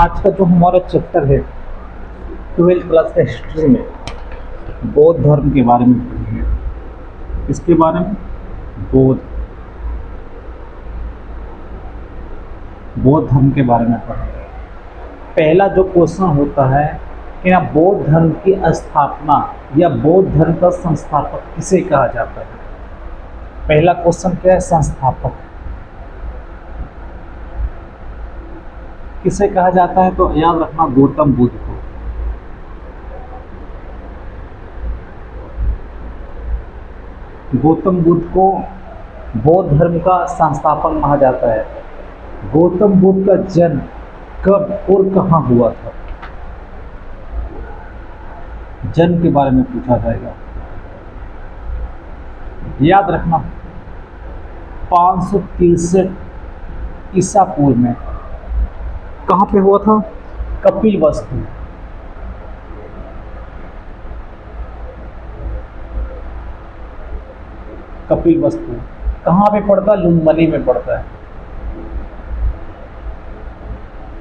आज का जो हमारा चैप्टर है 12th क्लास का हिस्ट्री में बौद्ध धर्म के बारे में पढ़ेंगे। इसके बारे में बौद्ध धर्म के बारे में पढ़ेंगे। पहला जो क्वेश्चन होता है कि ना बौद्ध धर्म की स्थापना या बौद्ध धर्म का संस्थापक किसे कहा जाता है। पहला क्वेश्चन क्या है, संस्थापक किसे कहा जाता है? तो याद रखना गौतम बुद्ध को। गौतम बुद्ध को बौद्ध धर्म का संस्थापक कहा जाता है। गौतम बुद्ध का जन्म कब और कहाँ हुआ था, जन्म के बारे में पूछा जाएगा। याद रखना 563 ईसा पूर्व में कहाँ पे हुआ था? कपिलवस्तु। कपिलवस्तु कहाँ पे पड़ता है? लुम्बिनी में पड़ता है।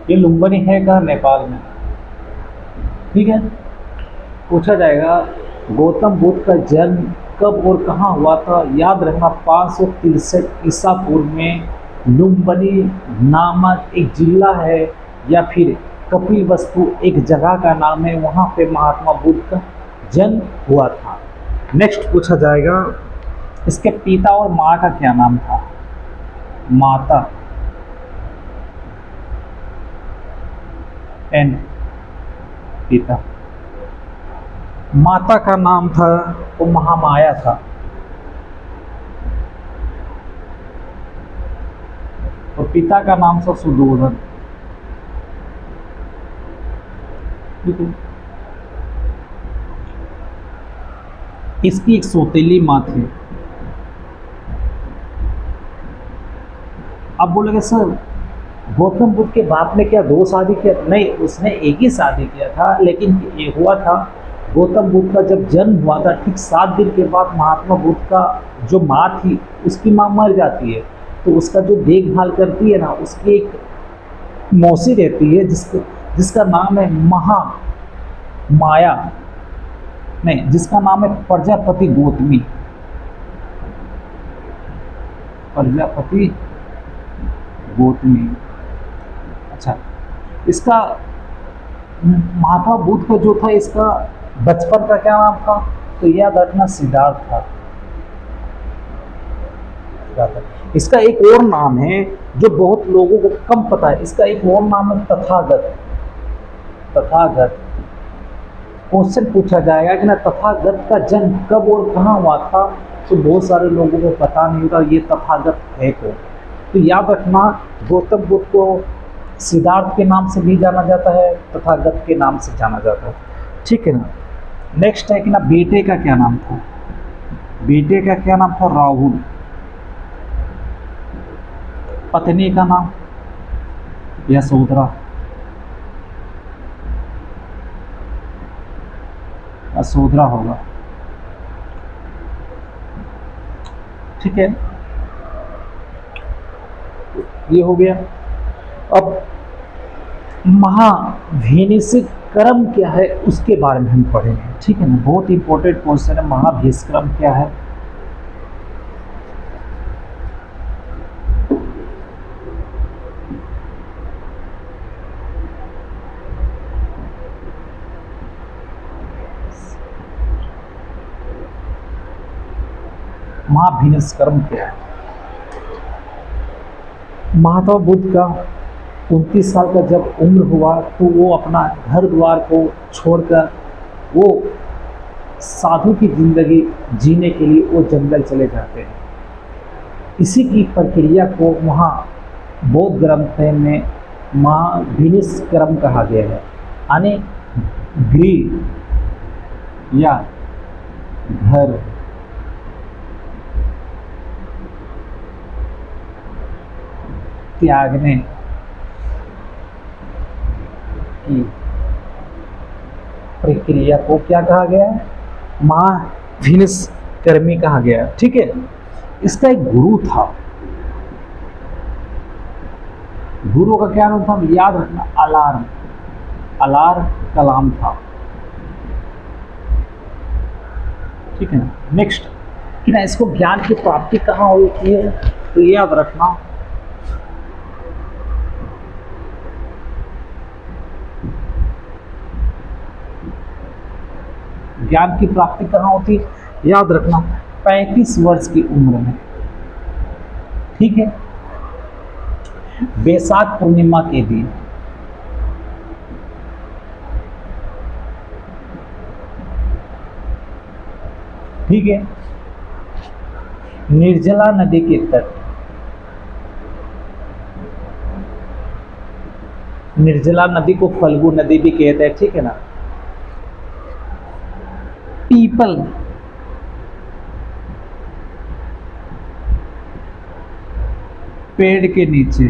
ये लुम्बिनी है कहाँ? नेपाल में। ठीक है, पूछा जाएगा गौतम बुद्ध का जन्म कब और कहाँ हुआ था। याद रखना 563 ईसा पूर्व में लुम्बिनी नामक एक जिला है या फिर कपिलवस्तु एक जगह का नाम है, वहाँ पे महात्मा बुद्ध का जन्म हुआ था। नेक्स्ट पूछा जाएगा इसके पिता और माँ का क्या नाम था। माता एंड पिता। माता का नाम था वो महामाया था और पिता का नाम था सुदोधन। ठीक है, इसकी एक सौतेली माँ थी। अब बोलेंगे सर गौतम बुद्ध के बाप ने क्या 2 शादी किया? नहीं, उसने एक ही शादी किया था। लेकिन ये हुआ था गौतम बुद्ध का जब जन्म हुआ था ठीक 7 दिन के बाद महात्मा बुद्ध का जो माँ थी उसकी माँ मर जाती है, तो उसका जो देखभाल करती है ना उसकी एक मौसी रहती है जिसका नाम है महामाया, नहीं जिसका नाम है प्रजापति गौतमी। प्रजापति गौतमी। अच्छा, इसका महात्मा बुद्ध का जो था इसका बचपन का क्या नाम था? तो याद रखना सिद्धार्थ था। इसका एक और नाम है जो बहुत लोगों को कम पता है, इसका एक और नाम है तथागत। तथागत क्वेश्चन पूछा जाएगा कि ना तथागत का जन्म कब और कहाँ हुआ था, तो बहुत सारे लोगों को पता नहीं होता ये तथागत है कौन। तो याद रखना गौतम बुद्ध को सिद्धार्थ के नाम से भी जाना जाता है, तथागत के नाम से जाना जाता है। ठीक है ना। नेक्स्ट है कि ना बेटे का क्या नाम था। बेटे का क्या नाम था? राहुल। पत्नी का नाम यशोधरा। यशोधरा होगा। ठीक है, ये हो गया। अब महाभिनिषेक कर्म क्या है उसके बारे में हम पढ़ेंगे। ठीक है ना, बहुत इंपॉर्टेंट क्वेश्चन है। महाभिनिषेक क्या है? महाभिनिषेक कर्म क्या है? महात्मा बुद्ध का 29 साल का जब उम्र हुआ तो वो अपना घर द्वार को छोड़कर वो साधु की जिंदगी जीने के लिए वो जंगल चले जाते हैं। इसी की प्रक्रिया को वहाँ बौद्ध ग्रंथ में महाभिनिषेक कर्म कहा गया है, यानी गृह या घर त्यागने की प्रक्रिया को क्या कहा गया है? महाभिनिषेक कर्मी कहा गया है। ठीक है, इसका एक गुरु था गुरु का क्या नाम था, याद रखना, अलार्म, अलार्म कलाम था। ठीक है ना। नेक्स्ट कि ना इसको ज्ञान की प्राप्ति कहाँ होती है, तो ये याद रखना, ज्ञान की प्राप्ति कहाँ होती है, याद रखना 35 वर्ष की उम्र में। ठीक है, बैसाख पूर्णिमा के दिन। ठीक है, निर्जला नदी के तट, निर्जला नदी को फल्गु नदी भी कहते हैं। ठीक है ना। पीपल, पेड़ के नीचे।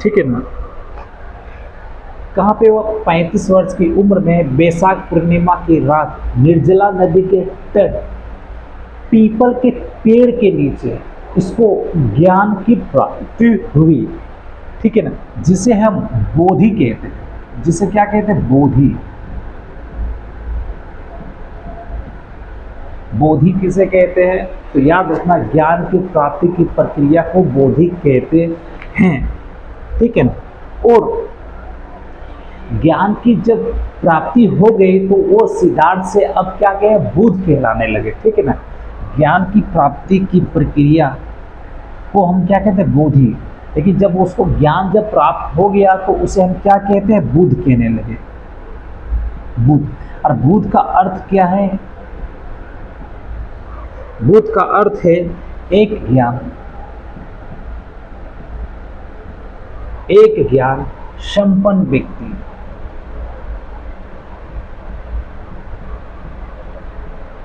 ठीक है ना। कहाँ पे वो 35 वर्ष की उम्र में बैसाख पूर्णिमा की रात निर्जला नदी के तट पीपल के पेड़ के नीचे इसको ज्ञान की प्राप्ति हुई। ठीक है ना, जिसे हम बोधि कहते हैं। जिसे क्या कहते हैं, बोधि। बोधि किसे कहते हैं, तो याद रखना ज्ञान की प्राप्ति की प्रक्रिया को बोधि कहते हैं। ठीक है ना। और ज्ञान की जब प्राप्ति हो गई तो वो सिद्धार्थ से अब क्या कहे, बुद्ध कहलाने लगे। ठीक है ना। ज्ञान की प्राप्ति की प्रक्रिया को हम क्या कहते हैं, बोधि। लेकिन जब उसको ज्ञान जब प्राप्त हो गया तो उसे हम क्या कहते हैं, बुद्ध कहने लगे, बुद्ध। और बुद्ध का अर्थ क्या है, बुद्ध का अर्थ है एक ज्ञान, एक ज्ञान संपन्न व्यक्ति।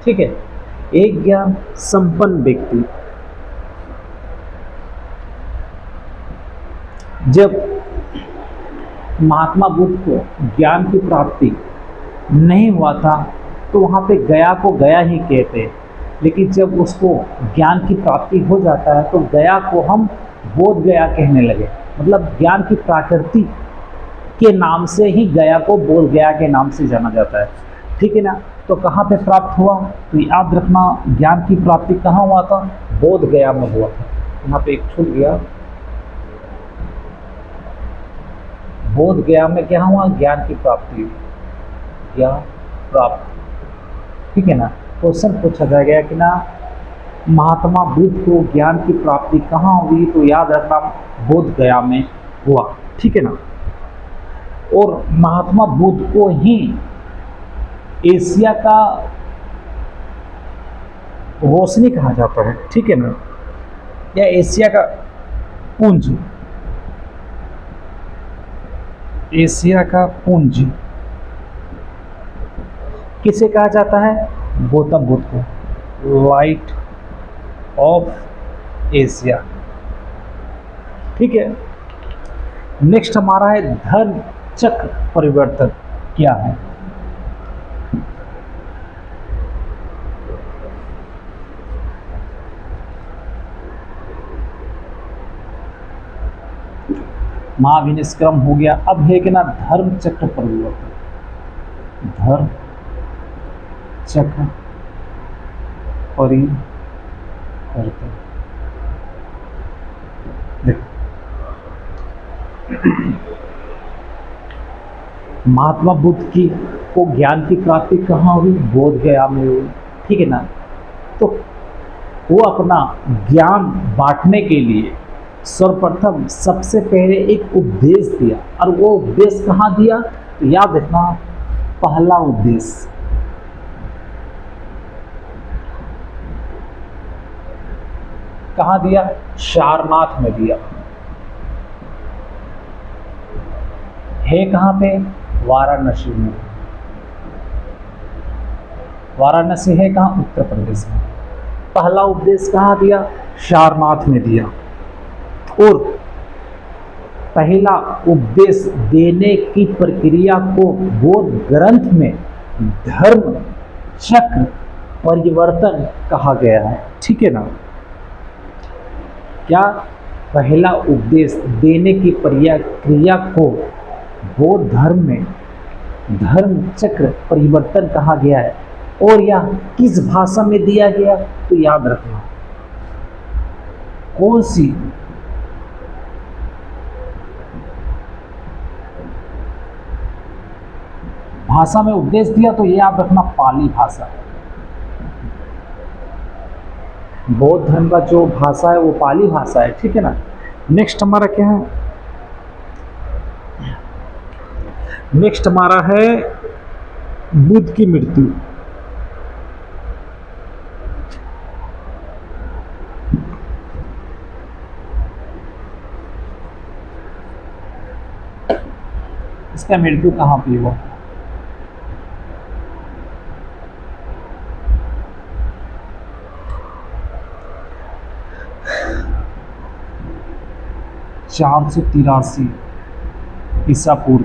ठीक है, एक ज्ञान संपन्न व्यक्ति। जब महात्मा बुद्ध को ज्ञान की प्राप्ति नहीं हुआ था तो वहाँ पे गया को गया ही कहते, लेकिन जब उसको ज्ञान की प्राप्ति हो जाता है तो गया को हम बोध गया कहने लगे। मतलब ज्ञान की प्राकृति के नाम से ही गया को बोध गया के नाम से जाना जाता है। ठीक है ना। तो कहाँ पे प्राप्त हुआ, तो याद रखना ज्ञान की प्राप्ति कहाँ हुआ था, बोध गया में हुआ था। यहाँ पे एक छूट गया, बोध गया में क्या हुआ, ज्ञान की प्राप्ति, ज्ञान प्राप्त। ठीक है ना। क्वेश्चन पूछा जाएगा कि ना महात्मा बुद्ध को ज्ञान की प्राप्ति कहाँ हुई, तो याद रखना बोध गया में हुआ। ठीक है ना। और महात्मा बुद्ध को ही एशिया का रोशनी कहा जाता है। ठीक है ना, या एशिया का पुंज, एशिया का पुंज किसे कहा जाता है, गौतम बुद्ध को, लाइट ऑफ एशिया। ठीक है। नेक्स्ट हमारा है धर्म चक्र परिवर्तन क्या है। महाविनिष्क्रम हो गया। अब है कि ना धर्म चक्र परिवर्तन, धर्म चक्र परिवर्तन। देखो महात्मा बुद्ध की को ज्ञान की प्राप्ति कहाँ हुई, बोध गया में हुई। ठीक है ना। तो वो अपना ज्ञान बांटने के लिए सर्वप्रथम सबसे पहले एक उपदेश दिया, और वो उपदेश कहाँ दिया, तो याद रखना पहला उपदेश कहाँ दिया, सारनाथ में दिया। है कहाँ पे, वाराणसी में। वाराणसी है कहाँ, उत्तर प्रदेश में। पहला उपदेश कहाँ दिया, सारनाथ में दिया। और पहला उपदेश देने की प्रक्रिया को बौद्ध ग्रंथ में धर्म चक्र परिवर्तन कहा गया है। ठीक है ना। क्या पहला उपदेश देने की क्रिया को बौद्ध धर्म में धर्म चक्र परिवर्तन कहा गया है, और यह किस भाषा में दिया गया? तो याद रखना कौन सी भाषा में उपदेश दिया, तो ये याद रखना पाली भाषा है। बौद्ध धर्म का जो भाषा है वो पाली भाषा है, ठीक है ना। नेक्स्ट हमारा क्या है? नेक्स्ट हमारा है बुद्ध की मृत्यु। इसका मृत्यु कहाँ पे हुआ? (483 ईसा पूर्व),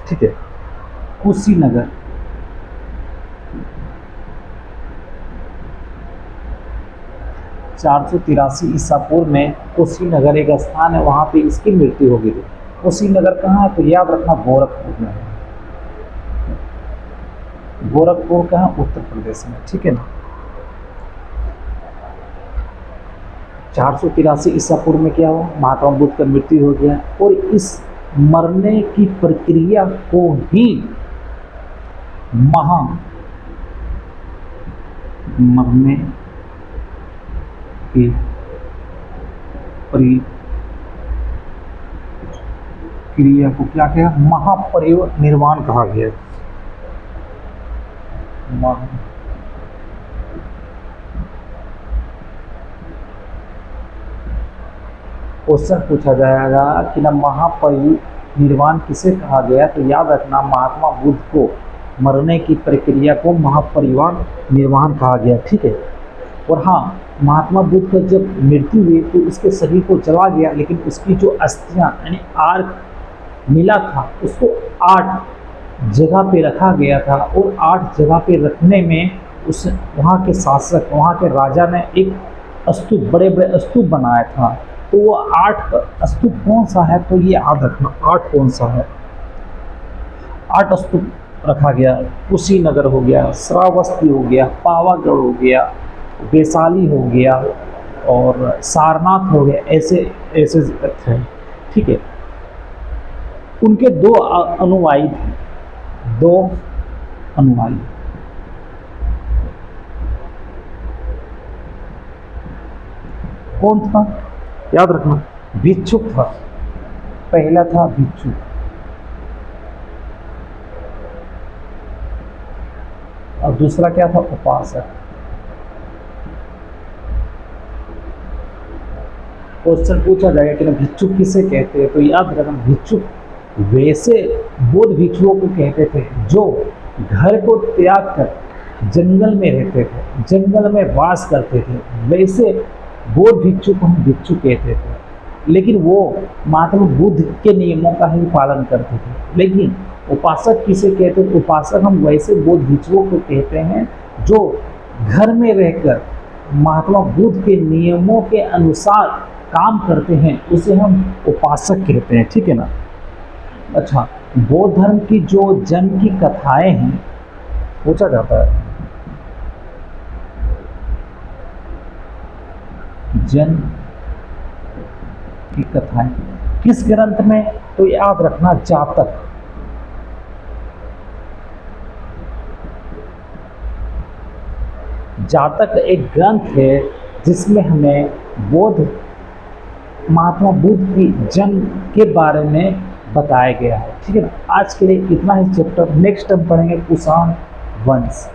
ठीक है। कुशीनगर, (483 ईसा पूर्व में कुशीनगर एक स्थान है, वहां पे इसकी मृत्यु हो गई थी। कुशीनगर कहाँ है? तो याद रखना गोरखपुर में है। गोरखपुर कहाँ? उत्तर प्रदेश में, ठीक है ना। 483 ईसा पूर्व में क्या हुआ? महात्मा बुद्ध का मृत्यु हो गया, और इस मरने की प्रक्रिया को ही मरने की प्रक्रिया को क्या कहा? महापरिनिर्वाण कहा गया। क्वेश्चन पूछा जाएगा कि ना महापरिनिर्वाण किसे कहा गया? तो याद रखना महात्मा बुद्ध को मरने की प्रक्रिया को महापरिनिर्वाण कहा गया, ठीक है। और हाँ, महात्मा बुद्ध का जब मृत्यु हुई तो उसके शरीर को जला गया, लेकिन उसकी जो अस्थियां यानी आर्क मिला था उसको 8 जगह पे रखा गया था, और 8 जगह पे रखने में उस वहाँ के शासक, वहाँ के राजा ने एक स्तूप, बड़े बड़े स्तूप बनाया था। तो वो 8 स्तूप कौन सा है? तो ये याद रखना 8 कौन सा है। 8 स्तूप रखा गया। कुशीनगर हो गया, श्रावस्ती हो गया, पावागढ़ हो गया, वैशाली हो गया, और सारनाथ हो गया, ऐसे ऐसे थे, ठीक है। उनके 2 अनुयायी थे, 2 अनुयायी। कौन था? याद रखना भिक्षुक था। पहला था भिक्षुक, और दूसरा क्या था? उपासक। क्वेश्चन पूछा जाएगा कि भिक्षुक किसे कहते हैं? तो याद रखना भिक्षुक वैसे बौद्ध भिक्षुओं को कहते थे जो घर को त्याग कर जंगल में रहते थे, जंगल में वास करते थे, वैसे बौद्ध भिक्षु को हम भिक्षु कहते थे। लेकिन वो महात्मा बुद्ध के नियमों का ही पालन करते थे। लेकिन उपासक किसे कहते हैं? उपासक हम वैसे बौद्ध भिक्षुओं को कहते हैं जो घर में रहकर महात्मा बुद्ध के नियमों के अनुसार काम करते हैं, उसे हम उपासक कहते हैं, ठीक है ना। अच्छा, बौद्ध धर्म की जो जन्म की कथाएं हैं, पूछा जाता है जन्म की कथाएं किस ग्रंथ में? तो याद रखना जातक। जातक एक ग्रंथ है जिसमें हमें महात्मा बुद्ध की जन्म के बारे में बताया गया है, ठीक है ना। आज के लिए इतना ही चैप्टर, नेक्स्ट हम पढ़ेंगे कुषाण वंश।